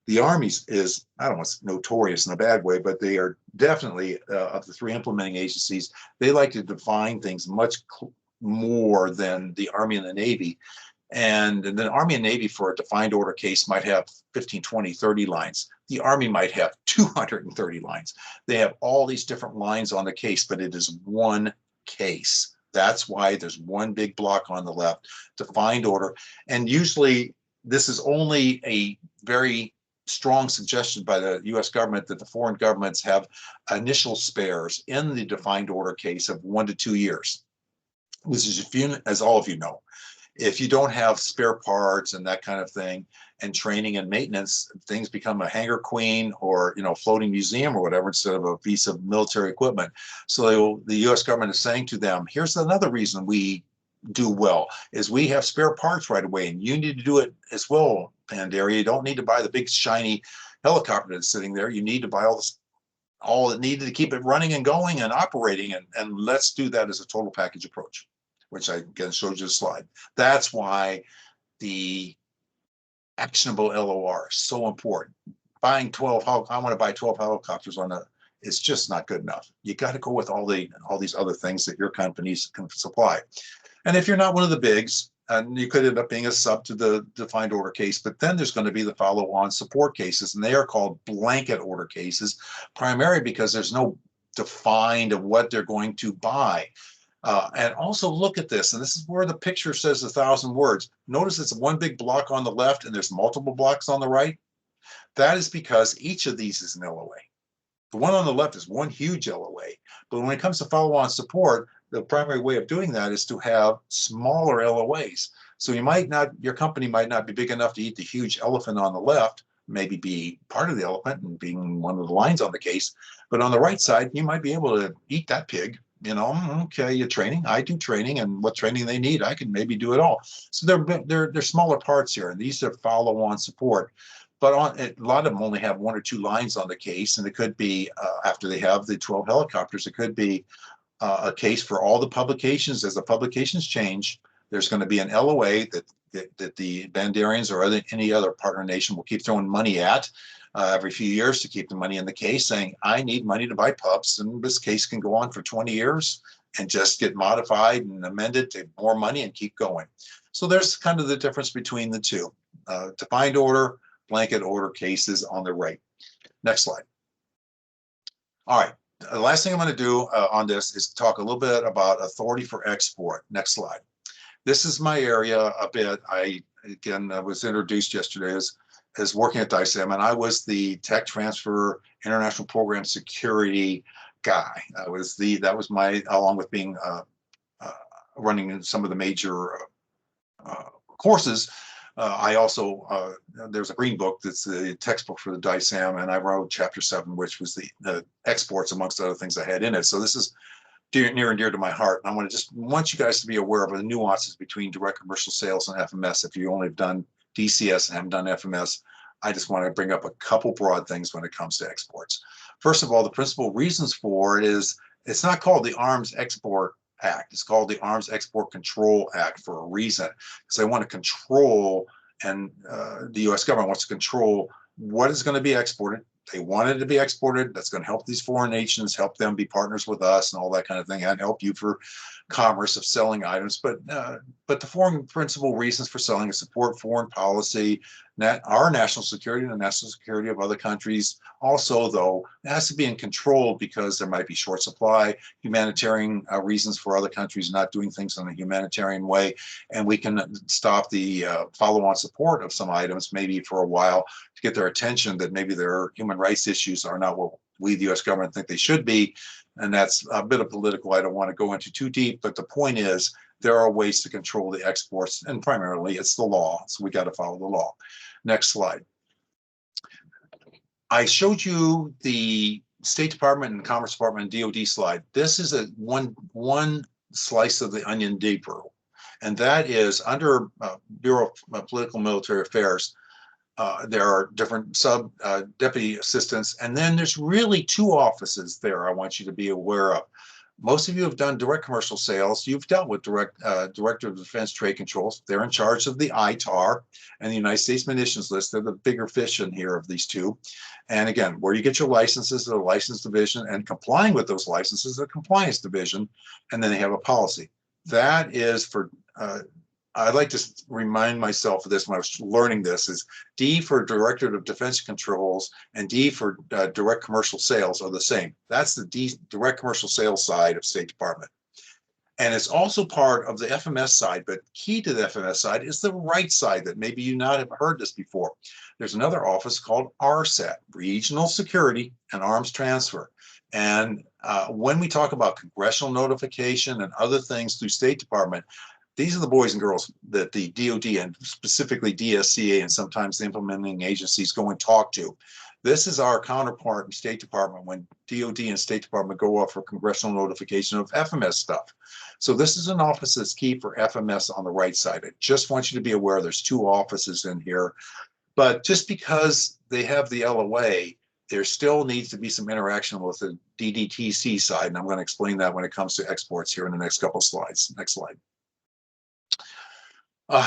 [SPEAKER 1] The Army's is, I don't know, it's notorious in a bad way, but they are definitely, of the three implementing agencies, they like to define things much more than the Army and the Navy. And the Army and Navy for a defined order case might have 15, 20, 30 lines. The Army might have 230 lines. They have all these different lines on the case, but it is one case. That's why there's one big block on the left, defined order. And usually this is only a very strong suggestion by the US government that the foreign governments have initial spares in the defined order case of 1 to 2 years. This is, as all of you know, if you don't have spare parts and that kind of thing, and training and maintenance, things become a hangar queen or, floating museum or whatever, instead of a piece of military equipment. So the US government is saying to them, here's another reason we do well, is we have spare parts right away, and you need to do it as well, Pandaria. You don't need to buy the big shiny helicopter that's sitting there. You need to buy all it needed to keep it running and going and operating, and let's do that as a total package approach, which I again showed you a slide. That's why the actionable LOR is so important. Buying 12, I want to buy 12 helicopters it's just not good enough. You got to go with all these other things that your companies can supply. And if you're not one of the bigs, and you could end up being a sub to the defined order case, but then there's going to be the follow-on support cases, and they are called blanket order cases, primarily because there's no defined of what they're going to buy. And also look at this, and this is where the picture says 1,000 words. Notice it's one big block on the left and there's multiple blocks on the right. That is because each of these is an LOA. The one on the left is one huge LOA, but when it comes to follow-on support, the primary way of doing that is to have smaller LOAs. So your company might not be big enough to eat the huge elephant on the left, maybe be part of the elephant and being one of the lines on the case, but on the right side, you might be able to eat that pig. Okay, you're training. I do training, and what training they need, I can maybe do it all. So they're smaller parts here, and these are follow-on support. But a lot of them only have 1 or 2 lines on the case, and it could be after they have the 12 helicopters, it could be a case for all the publications. As the publications change, there's going to be an LOA that the Bandarians or any other partner nation will keep throwing money at every few years to keep the money in the case, saying, I need money to buy pups, and this case can go on for 20 years and just get modified and amended to more money and keep going. So there's kind of the difference between the two. Defined order, blanket order cases on the right. Next slide. All right. The last thing I'm going to do on this is talk a little bit about authority for export. Next slide. This is my area a bit. I was introduced yesterday as working at DICEM, and I was the tech transfer international program security guy. That was my, along with being running some of the major courses. I also, there's a green book that's the textbook for the DICEM, and I wrote chapter 7, which was the exports, amongst other things I had in it. So this is near and dear to my heart. And I want you guys to be aware of the nuances between direct commercial sales and FMS. If you only have done DCS and haven't done FMS, I just want to bring up a couple broad things when it comes to exports. First of all, the principal reasons for it is it's not called the Arms Export Act. It's called the Arms Export Control Act for a reason, because they want to control, and the U.S. government wants to control what is going to be exported. They want it to be exported. That's going to help these foreign nations, help them be partners with us and all that kind of thing, and help you for commerce of selling items. But the foreign principal reasons for selling is support foreign policy, our national security and the national security of other countries. Also, though, it has to be in control because there might be short supply, humanitarian reasons for other countries not doing things in a humanitarian way, and we can stop the follow-on support of some items maybe for a while to get their attention that maybe their human rights issues are not what we, the U.S. government, think they should be. And that's a bit of political. I don't want to go into too deep, but the point is there are ways to control the exports, and primarily it's the law. So we got to follow the law. Next slide. I showed you the State Department and Commerce Department and DOD slide. This is a one slice of the onion deeper, and that is under Bureau of Political Military Affairs. There are different sub deputy assistants, and then there's really two offices there I want you to be aware of. Most of you have done direct commercial sales. You've dealt with Director of Defense Trade Controls. They're in charge of the ITAR and the United States Munitions List. They're the bigger fish in here of these two. And again, where you get your licenses, the license division, and complying with those licenses, the compliance division, and then they have a policy. That is for I like to remind myself of this when I was learning this, is D for Directorate of Defense Controls and D for direct commercial sales are the same. That's the direct commercial sales side of State Department. And it's also part of the FMS side, but key to the FMS side is the right side that maybe you not have heard this before. There's another office called RSAT, Regional Security and Arms Transfer. And when we talk about congressional notification and other things through State Department, these are the boys and girls that the DoD and specifically DSCA and sometimes the implementing agencies go and talk to. This is our counterpart in State Department when DoD and State Department go off for congressional notification of FMS stuff. So this is an office that's key for FMS on the right side. I just want you to be aware there's two offices in here, but just because they have the LOA, there still needs to be some interaction with the DDTC side, and I'm going to explain that when it comes to exports here in the next couple of slides. Next slide.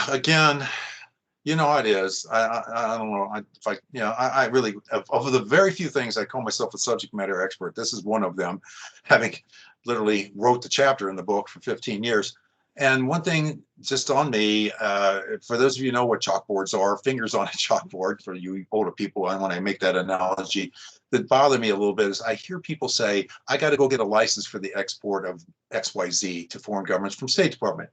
[SPEAKER 1] Again, you know how it is. I don't know if I really, of the very few things I call myself a subject matter expert, this is one of them, having literally wrote the chapter in the book for 15 years. And one thing just on me, for those of you who know what chalkboards are, fingers on a chalkboard, for you older people, when I make that analogy, that bother me a little bit is I hear people say, I got to go get a license for the export of XYZ to foreign governments from State Department.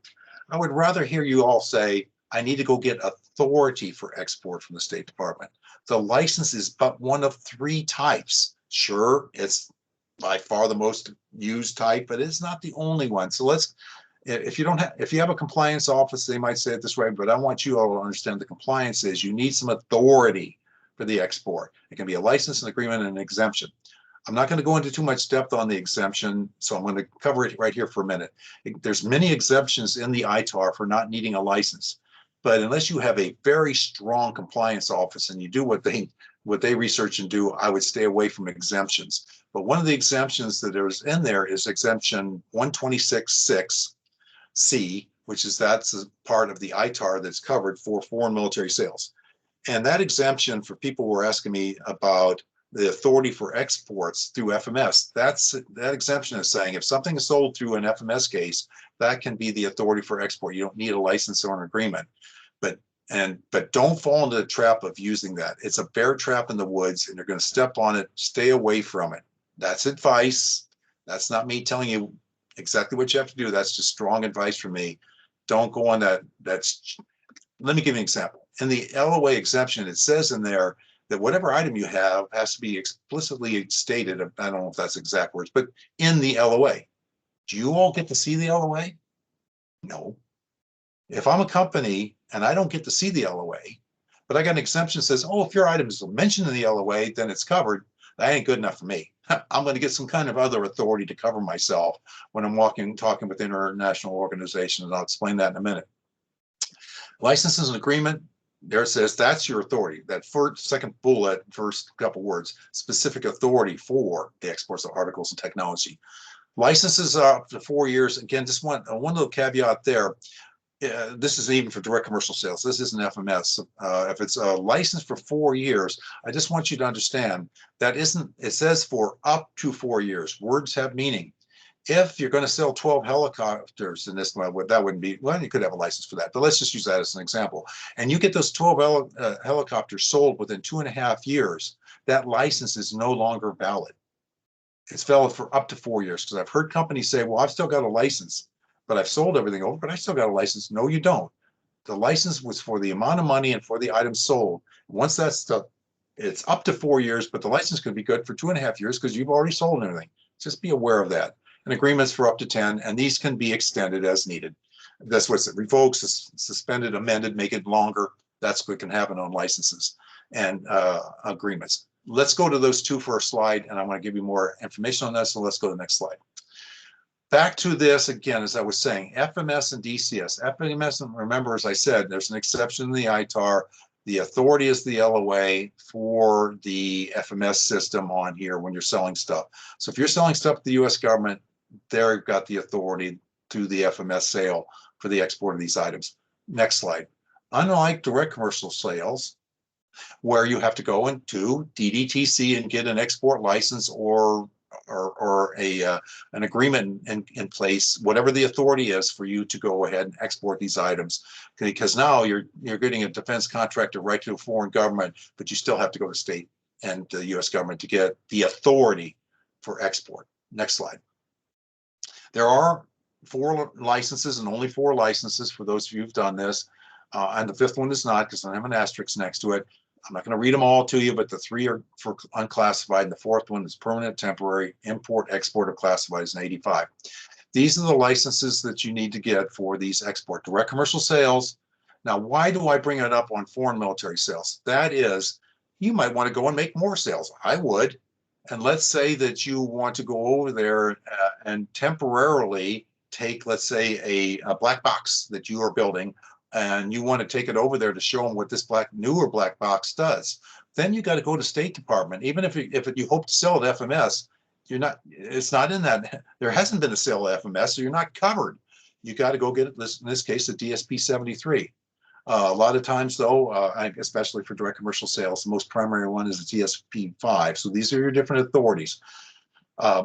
[SPEAKER 1] I would rather hear you all say, I need to go get authority for export from the State Department. The license is but one of three types. Sure, it's by far the most used type, but it's not the only one. So if you have a compliance office, they might say it this way, but I want you all to understand the compliance is you need some authority for the export. It can be a license, an agreement, and an exemption. I'm not going to go into too much depth on the exemption, so I'm going to cover it right here for a minute. There's many exemptions in the ITAR for not needing a license, but unless you have a very strong compliance office and you do what they research and do, I would stay away from exemptions. But one of the exemptions that is in there is exemption 126.6C, that's a part of the ITAR that's covered for foreign military sales. And that exemption, for people who are asking me about the authority for exports through FMS, that exemption is saying if something is sold through an FMS case, that can be the authority for export. You don't need a license or an agreement, but don't fall into the trap of using that. It's a bear trap in the woods, and you're going to step on it. Stay away from it. That's advice. That's not me telling you exactly what you have to do. That's just strong advice from me. Don't go on that. Let me give you an example. In the LOA exemption, it says in there that whatever item you have has to be explicitly stated. I don't know if that's exact words, but in the LOA. Do you all get to see the LOA? No. If I'm a company and I don't get to see the LOA, but I got an exemption that says, oh, if your item is mentioned in the LOA, then it's covered. That ain't good enough for me. I'm going to get some kind of other authority to cover myself when I'm talking with international organizations. And I'll explain that in a minute. Licenses and agreement. There it says that's your authority. That second bullet, first couple words, specific authority for the exports of articles and technology. Licenses are up to 4 years. Again, just one little caveat there. This is even for direct commercial sales. This isn't FMS. If it's a license for 4 years, I just want you to understand that it says for up to 4 years. Words have meaning. If you're going to sell 12 helicopters in this, that wouldn't be, well, you could have a license for that, but let's just use that as an example. And you get those 12 helicopters sold within 2.5 years, that license is no longer valid. It's valid for up to 4 years, because I've heard companies say, well, I've still got a license, but I've sold everything over, but I still got a license. No, you don't. The license was for the amount of money and for the items sold. Once that's stuff, it's up to 4 years, but the license could be good for 2.5 years because you've already sold everything. Just be aware of that. And agreements for up to 10, and these can be extended as needed. That's what's it revoked, suspended, amended, make it longer. That's what can happen on licenses and agreements. Let's go to those two for a slide, and I want to give you more information on that, so let's go to the next slide. Back to this again, as I was saying, FMS and DCS. FMS, remember, as I said, there's an exception in the ITAR. The authority is the LOA for the FMS system on here when you're selling stuff. So if you're selling stuff to the US government, they've got the authority to the FMS sale for the export of these items. Next slide. Unlike direct commercial sales, where you have to go into DDTC and get an export license or an agreement in place, whatever the authority is for you to go ahead and export these items. Because now you're getting a defense contractor right to a foreign government, but you still have to go to state and the US government to get the authority for export. Next slide. There are 4 licenses and only 4 licenses for those of you who've done this. And the 5th one is not, because I have an asterisk next to it. I'm not going to read them all to you, but the 3 are for unclassified, and the 4th one is permanent, temporary, import, export of classified is an 85. These are the licenses that you need to get for these export direct commercial sales. Now, why do I bring it up on foreign military sales? That is, you might want to go and make more sales. I would. And let's say that you want to go over there and temporarily take, let's say, a black box that you are building, and you want to take it over there to show them what this newer black box does. Then you got to go to State Department. Even if you hope to sell at FMS, it's not in that. There hasn't been a sale at FMS, so you're not covered. You got to go get it, in this case, a DSP 73. A lot of times, though, especially for direct commercial sales, the most primary one is the DSP 5. So these are your different authorities.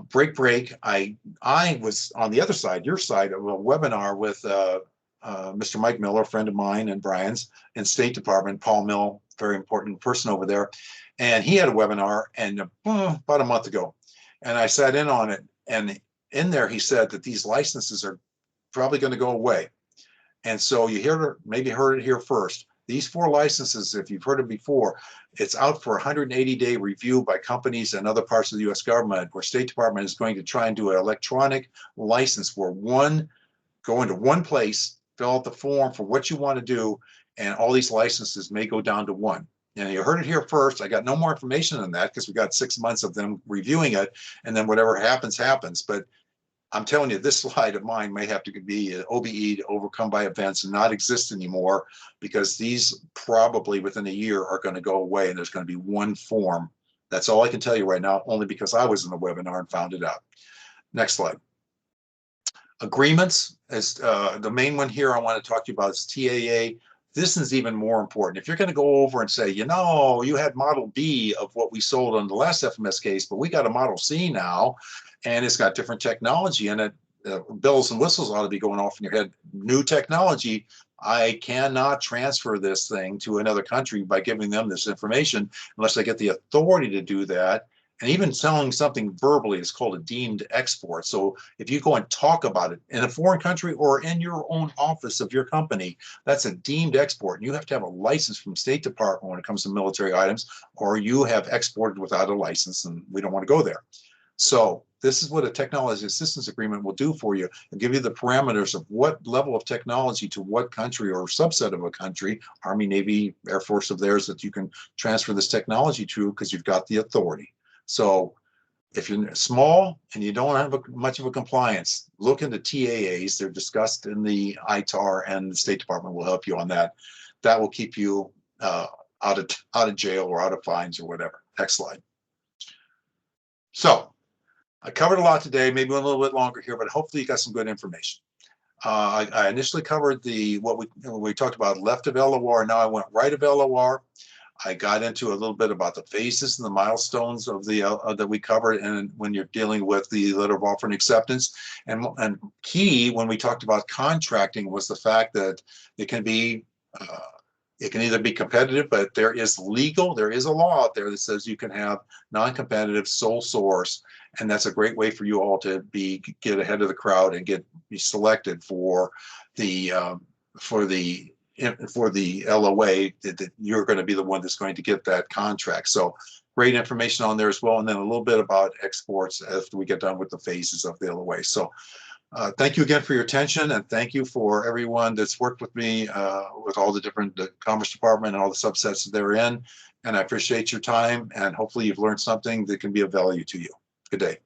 [SPEAKER 1] Break. I was on the other side, your side, of a webinar with Mr. Mike Miller, a friend of mine and Brian's in State Department. Paul Mill, very important person over there, and he had a webinar and about a month ago, and I sat in on it. And in there, he said that these licenses are probably going to go away. And so you maybe heard it here first. These 4 licenses, if you've heard it before, it's out for 180-day review by companies and other parts of the U.S. government, where State Department is going to try and do an electronic license where go into one place, fill out the form for what you want to do, and all these licenses may go down to 1. And you heard it here first. I got no more information on that because we got 6 months of them reviewing it, and then whatever happens, happens. But I'm telling you, this slide of mine may have to be OBE'd, overcome by events, and not exist anymore, because these probably within a year are going to go away, and there's going to be 1 form. That's all I can tell you right now, only because I was in the webinar and found it out. Next slide. Agreements is the main one here I want to talk to you about is TAA. This is even more important. If you're going to go over and say, you had Model B of what we sold on the last FMS case, but we got a Model C now, and it's got different technology in it. Bells and whistles ought to be going off in your head. New technology. I cannot transfer this thing to another country by giving them this information unless I get the authority to do that. And even selling something verbally is called a deemed export. So if you go and talk about it in a foreign country or in your own office of your company, that's a deemed export. And you have to have a license from State Department when it comes to military items, or you have exported without a license, and we don't want to go there. So this is what a technology assistance agreement will do for you, and give you the parameters of what level of technology to what country or subset of a country, Army, Navy, Air Force of theirs, that you can transfer this technology to, because you've got the authority. So if you're small and you don't have much of a compliance, look into TAAs. They're discussed in the ITAR, and the State Department will help you on that. That will keep you out of jail or out of fines or whatever. Next slide. So I covered a lot today, maybe a little bit longer here, but hopefully you got some good information. I initially covered what we talked about left of LOR. Now I went right of LOR. I got into a little bit about the phases and the milestones of that we covered, and when you're dealing with the letter of offer and acceptance. And key when we talked about contracting was the fact that it can either be competitive, but there is a law out there that says you can have non-competitive sole source, and that's a great way for you all to get ahead of the crowd and be selected for the LOA, that you're going to be the one that's going to get that contract. So great information on there as well. And then a little bit about exports after we get done with the phases of the LOA. So thank you again for your attention, and thank you for everyone that's worked with me with all the different Commerce Department and all the subsets that they're in. And I appreciate your time, and hopefully you've learned something that can be of value to you. Good day.